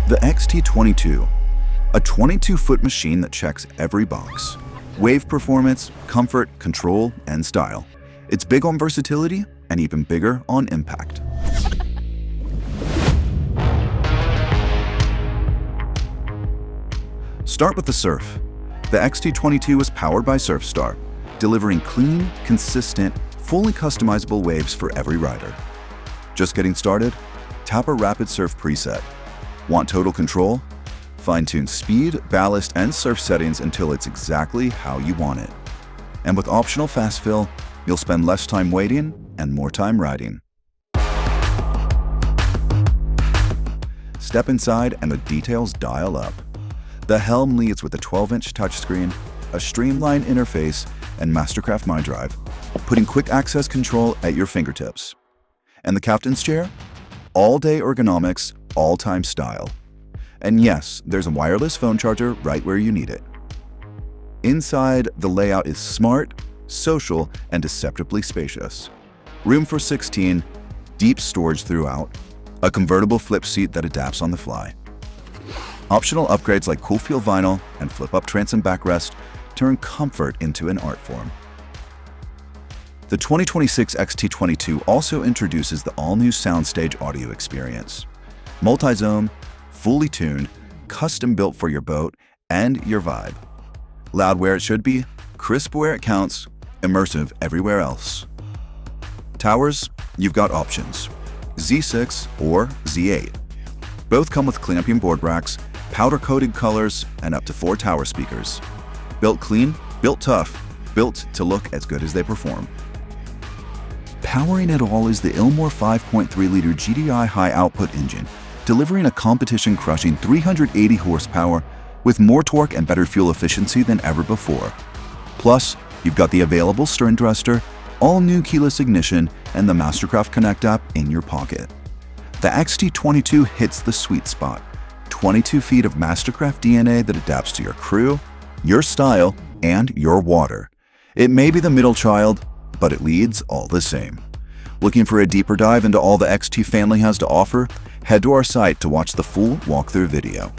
The XT22, a 22-foot machine that checks every box. Wave performance, comfort, control, and style. It's big on versatility and even bigger on impact. Start with the surf. The XT22 is powered by Surfstar, delivering clean, consistent, fully customizable waves for every rider. Just getting started? Tap a Rapid Surf preset. Want total control? Fine-tune speed, ballast, and surf settings until it's exactly how you want it. And with optional fast fill, you'll spend less time waiting and more time riding. Step inside and the details dial up. The helm leads with a 12-inch touchscreen, a streamlined interface, and MasterCraft MyDrive, putting quick access control at your fingertips. And the captain's chair? All-day ergonomics, all-time style. And yes, there's a wireless phone charger right where you need it. Inside, the layout is smart, social, and deceptively spacious. Room for 16, deep storage throughout, a convertible flip seat that adapts on the fly. Optional upgrades like cool feel vinyl and flip-up transom backrest turn comfort into an art form. The 2026 XT22 also introduces the all-new soundstage audio experience. Multi-zone, fully tuned, custom-built for your boat and your vibe. Loud where it should be, crisp where it counts, immersive everywhere else. Towers, you've got options. Z6 or Z8. Both come with clamping board racks, powder-coated colors, and up to 4 tower speakers. Built clean, built tough, built to look as good as they perform. Powering it all is the Ilmor 5.3-liter GDI high-output engine, delivering a competition-crushing 380 horsepower with more torque and better fuel efficiency than ever before. Plus, you've got the available stern thruster, all-new keyless ignition, and the MasterCraft Connect app in your pocket. The XT22 hits the sweet spot. 22 feet of MasterCraft DNA that adapts to your crew, your style, and your water. It may be the middle child, but it leads all the same. Looking for a deeper dive into all the XT family has to offer? Head to our site to watch the full walkthrough video.